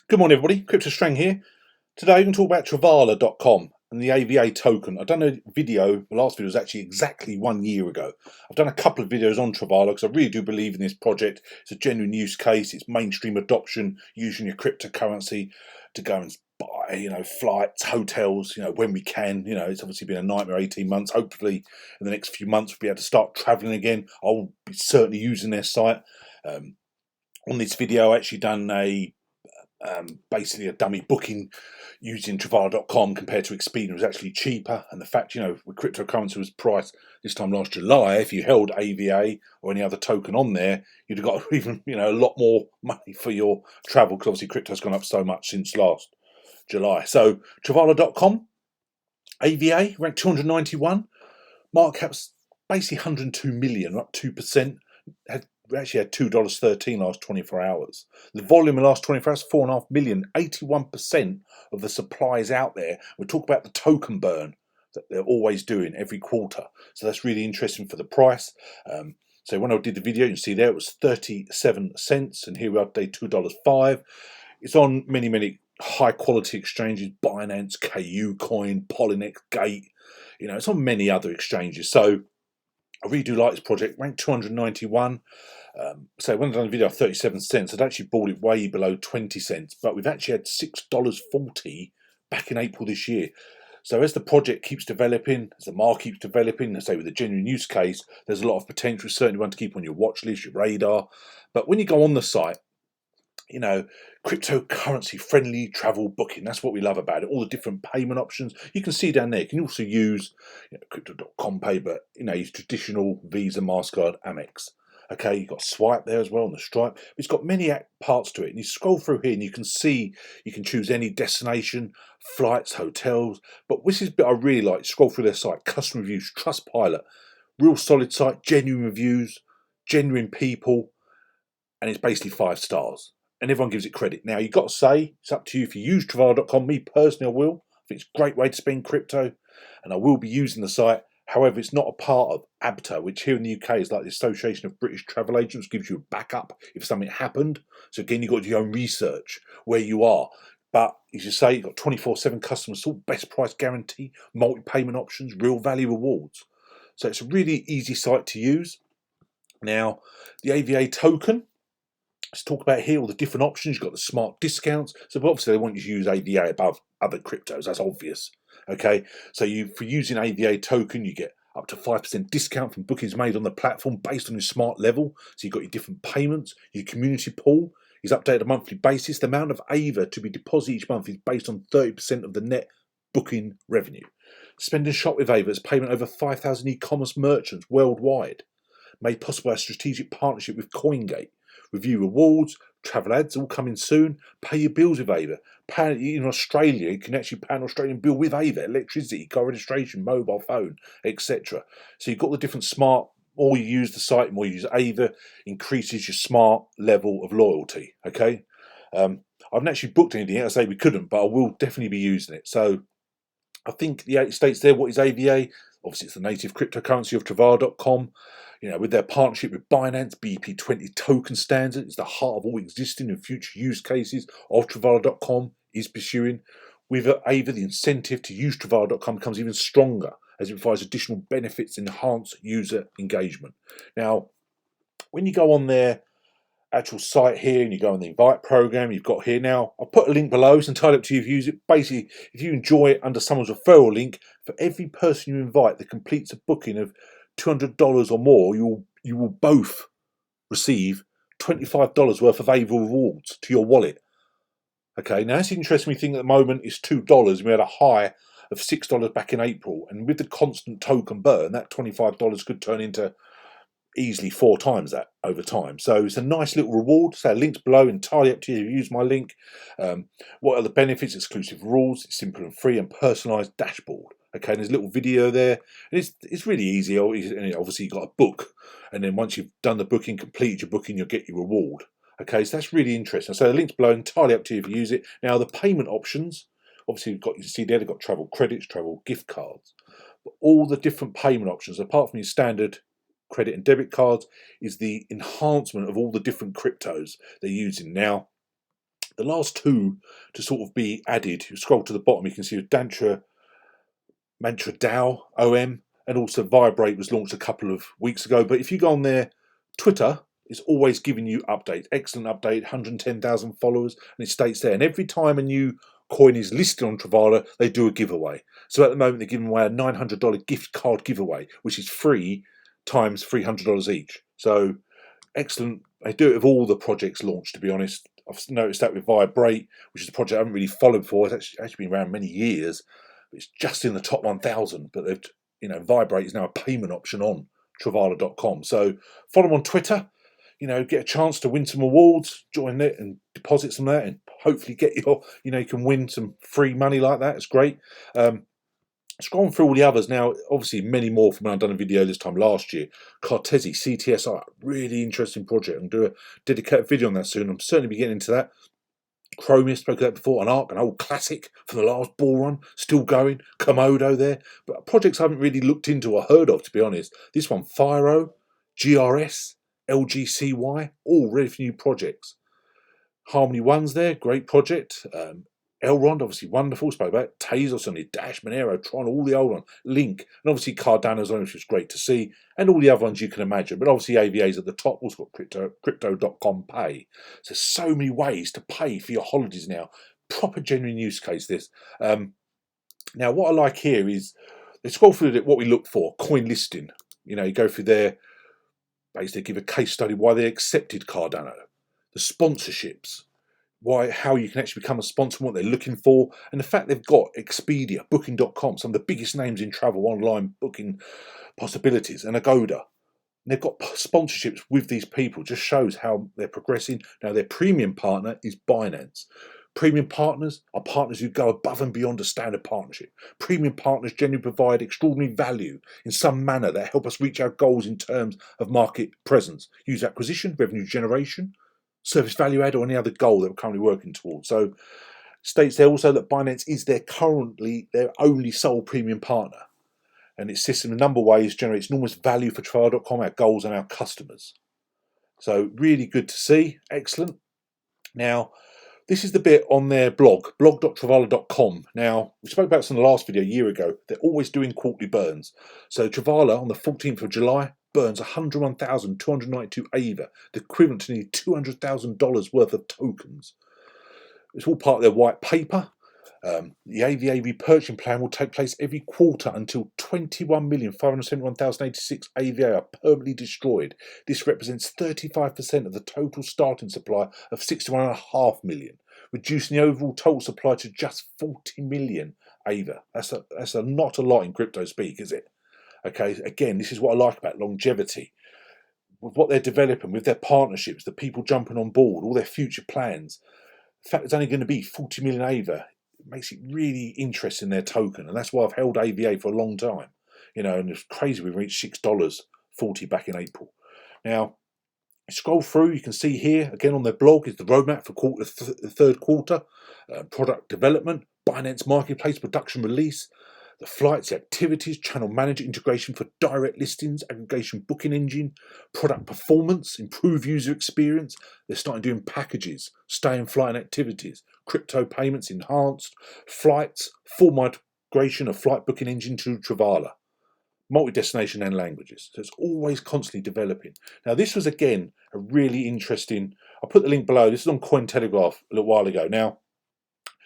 Good morning, everybody. Crypto Strang here. Today, we're going to talk about Travala.com and the AVA token. I've done a video, the last video was actually exactly 1 year ago. I've done a couple of videos on Travala because I really do believe in this project. It's a genuine use case, it's mainstream adoption, using your cryptocurrency to go and buy, flights, hotels, when we can. It's obviously been a nightmare 18 months. Hopefully, in the next few months, we'll be able to start traveling again. I'll be certainly using their site. On this video, I actually done basically a dummy booking using Travala.com compared to Expedia was actually cheaper. And the fact, with cryptocurrency was priced this time last July, if you held AVA or any other token on there, you'd have got even, a lot more money for your travel because obviously crypto's gone up so much since last July. So Travala.com, AVA ranked 291, market cap's basically 102 million, up 2%. We actually had $2.13 last 24 hours. The volume in the last 24 hours, 4.5 million. 81% of the supply is out there. We talk about the token burn that they're always doing every quarter. So that's really interesting for the price. So when I did the video, you can see there it was 37 cents, and here we are today, $2.05. It's on many high quality exchanges: Binance, KuCoin, Polynex, Gate. It's on many other exchanges. So I really do like this project. Ranked 291. So when I've done a video of 37 cents, I'd actually bought it way below 20 cents, but we've actually had $6.40 back in April this year. So as the project keeps developing, as the market keeps developing, let's say with a genuine use case, there's a lot of potential. Certainly one to keep on your watch list, your radar. But when you go on the site, cryptocurrency friendly travel booking. That's what we love about it. All the different payment options. You can see down there. You can also use Crypto.com Pay, but use traditional Visa, MasterCard, Amex. Okay, you've got Swipe there as well on the Stripe. It's got many parts to it. And you scroll through here and you can see, you can choose any destination, flights, hotels. But this is the bit I really like. Scroll through their site, customer reviews, Trustpilot. Real solid site, genuine reviews, genuine people. And it's basically 5 stars. And everyone gives it credit. Now, you've got to say, it's up to you if you use Travala.com. Me personally, I will. I think it's a great way to spend crypto. And I will be using the site. However, it's not a part of ABTA, which here in the UK is like the Association of British Travel Agents, gives you a backup if something happened. So again, you've got to do your own research where you are. But as you say, you've got 24/7 customer support, best price guarantee, multi-payment options, real value rewards. So it's a really easy site to use. Now, the AVA token. Let's talk about here all the different options. You've got the smart discounts. So obviously they want you to use AVA above other cryptos. That's obvious. Okay, so for using AVA token, you get up to 5% discount from bookings made on the platform based on your smart level. So you've got your different payments. Your community pool is updated on a monthly basis. The amount of AVA to be deposited each month is based on 30% of the net booking revenue. Spend and shop with AVA is payment over 5,000 e-commerce merchants worldwide. Made possible by a strategic partnership with CoinGate. Review rewards, travel ads, all coming soon. Pay your bills with AVA. In Australia, you can actually pay an Australian bill with AVA, electricity, car registration, mobile phone, etc. So you've got the different smart, more you use the site, more you use AVA, increases your smart level of loyalty. Okay. I haven't actually booked anything yet. I say we couldn't, but I will definitely be using it. So I think the 8 states there, what is AVA? Obviously, it's the native cryptocurrency of Travala.com. With their partnership with Binance, BP20 token standard, it's the heart of all existing and future use cases of Travala.com is pursuing. With AVA, the incentive to use Travala.com becomes even stronger as it provides additional benefits and enhance user engagement. Now, when you go on their actual site here and you go on the invite program, you've got here now, I'll put a link below. It's entirely up to you if you use it. Basically, if you enjoy it under someone's referral link, for every person you invite that completes a booking of $200 or more, you will both receive $25 worth of AVA rewards to your wallet. Okay, now it's interesting. We think at the moment it's $2. We had a high of $6 back in April, and with the constant token burn, that $25 could turn into easily 4 times that over time. So it's a nice little reward. So links below, entirely up to you. Use my link. What are the benefits? Exclusive rules. It's simple and free and personalised dashboard. Okay, and there's a little video there, and it's really easy. Obviously, you've got a book, and then once you've done the booking, completed your booking, you'll get your reward. Okay, so that's really interesting. So the link's below, entirely up to you if you use it. Now the payment options, obviously you can see there they've got travel credits, travel gift cards, but all the different payment options apart from your standard credit and debit cards is the enhancement of all the different cryptos they're using now. The last two to sort of be added, you scroll to the bottom, you can see Mantra DAO OM, and also Vibrate was launched a couple of weeks ago. But if you go on their Twitter, it's always giving you updates. Excellent update, 110,000 followers, and it states there. And every time a new coin is listed on Travala, they do a giveaway. So at the moment, they're giving away a $900 gift card giveaway, which is free times $300 each. So excellent. They do it with all the projects launched, to be honest. I've noticed that with Vibrate, which is a project I haven't really followed before. It's actually been around many years. It's just in the top 1,000, but they've, Vibrate is now a payment option on Travala.com. So follow them on Twitter. Get a chance to win some awards, join it and deposit some of that, and hopefully get you can win some free money like that. It's great. Scrolling through all the others now, obviously many more from when I've done a video this time last year. Cartesi, CTSI, really interesting project. I'm going to do a dedicated video on that soon. I'm certainly be getting into that. Chromius, spoke of that before, an ARC, an old classic from the last bull run, still going. Komodo there. But projects I haven't really looked into or heard of, to be honest. This one, Firo, GRS, LGCY, all ready for new projects. Harmony One's there, great project. Elrond, obviously wonderful, spoke about Tezos and Dash, Monero, Tron, all the old ones, Link, and obviously Cardano's on, which was great to see, and all the other ones you can imagine. But obviously AVA's at the top, also got Crypto.com Pay. So many ways to pay for your holidays now. Proper genuine use case, this. Now, what I like here is, they scroll through what we look for, coin listing. You go through there, basically give a case study why they accepted Cardano, the sponsorships, how you can actually become a sponsor, what they're looking for, and the fact they've got Expedia, Booking.com, some of the biggest names in travel online booking possibilities, and Agoda. And they've got sponsorships with these people, just shows how they're progressing. Now, their premium partner is Binance. Premium partners are partners who go above and beyond a standard partnership. Premium partners generally provide extraordinary value in some manner that help us reach our goals in terms of market presence, user acquisition, revenue generation, service value add, or any other goal that we're currently working towards. So states there also that Binance is currently their only sole premium partner, and its system in a number of ways generates enormous value for Travala.com, our goals and our customers. So really good to see, excellent. Now, this is the bit on their blog.travala.com. Now, we spoke about this in the last video a year ago. They're always doing quarterly burns. So Travala on the 14th of July burns 101,292 AVA, the equivalent to nearly $200,000 worth of tokens. It's all part of their white paper. The AVA repurchasing plan will take place every quarter until 21,571,086 AVA are permanently destroyed. This represents 35% of the total starting supply of 61.5 million, reducing the overall total supply to just 40 million AVA. That's not a lot in crypto speak, is it? Okay, again, this is what I like about longevity. With what they're developing, with their partnerships, the people jumping on board, all their future plans. The fact it's only going to be 40 million AVA makes it really interesting, their token, and that's why I've held AVA for a long time. And it's crazy we reached $6.40 back in April. Now, scroll through, you can see here again on their blog is the roadmap for the third quarter, product development, Binance Marketplace production release, the flights, the activities, channel manager integration for direct listings, aggregation booking engine, product performance, improve user experience. They're starting doing packages, stay and flight and activities, crypto payments enhanced, flights, full migration of flight booking engine to Travala, multi-destination and languages. So it's always constantly developing. Now, this was again a really interesting. I'll put the link below. This is on Cointelegraph a little while ago. Now,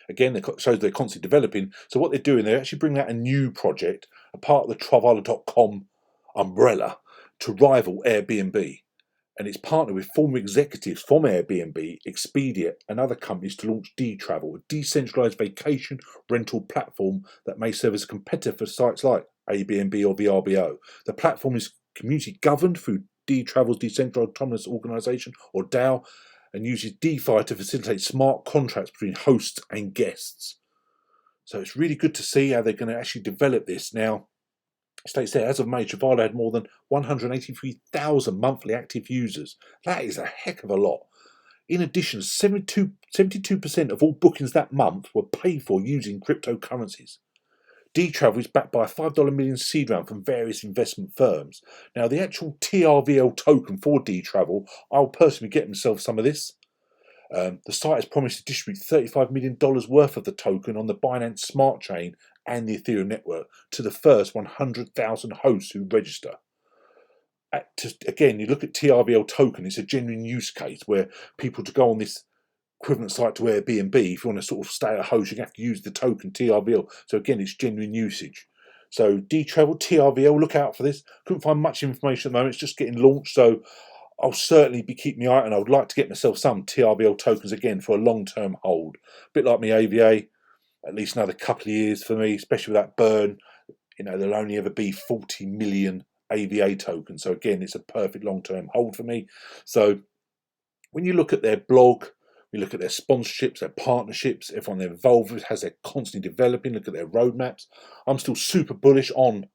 again, it shows they're constantly developing. So what they're doing, they're actually bringing out a new project, a part of the Travala.com umbrella, to rival Airbnb. And it's partnered with former executives from Airbnb, Expedia, and other companies to launch D-Travel, a decentralized vacation rental platform that may serve as a competitor for sites like Airbnb or VRBO. The platform is community governed through D-Travel's Decentralized Autonomous Organization, or DAO, and uses DeFi to facilitate smart contracts between hosts and guests. So it's really good to see how they're going to actually develop this. Now, it states there, as of May, Travala had more than 183,000 monthly active users. That is a heck of a lot. In addition, 72% of all bookings that month were paid for using cryptocurrencies. D-Travel is backed by a $5 million seed round from various investment firms. Now, the actual TRVL token for D-Travel, I'll personally get myself some of this. The site has promised to distribute $35 million worth of the token on the Binance Smart Chain and the Ethereum network to the first 100,000 hosts who register. Again, you look at TRVL token, it's a genuine use case where people to go on this equivalent site to Airbnb, if you want to sort of stay at a host, you have to use the token TRVL. So again, it's genuine usage. So dTravel, TRVL, look out for this. Couldn't find much information at the moment, it's just getting launched, so I'll certainly be keeping my eye, and I would like to get myself some TRVL tokens again for a long-term hold. A bit like my AVA, at least another couple of years for me, especially with that burn. You know, there'll only ever be 40 million AVA tokens. So again, it's a perfect long-term hold for me. So when you look at their blog, we look at their sponsorships, their partnerships, everyone they're involved with has they're constantly developing, look at their roadmaps. I'm still super bullish on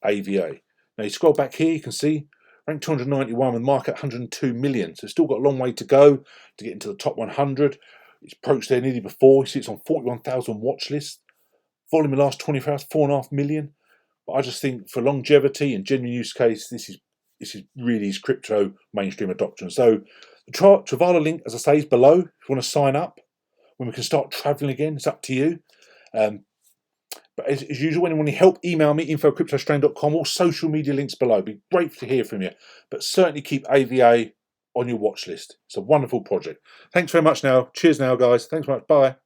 AVA. Now you scroll back here, you can see ranked 291 with market 102 million. So it's still got a long way to go to get into the top 100. It's approached there nearly before. You see it's on 41,000 watch list. Volume in the last 24 hours, 4.5 million. But I just think for longevity and genuine use case, this is really his crypto mainstream adoption. So the Travala link, as I say, is below. If you want to sign up, when we can start traveling again, it's up to you. But as usual, when you want any help, email me, info@cryptostrain.com, or social media links below. It'd be great to hear from you. But certainly keep AVA on your watch list. It's a wonderful project. Thanks very much now. Cheers now, guys. Thanks very much. Bye.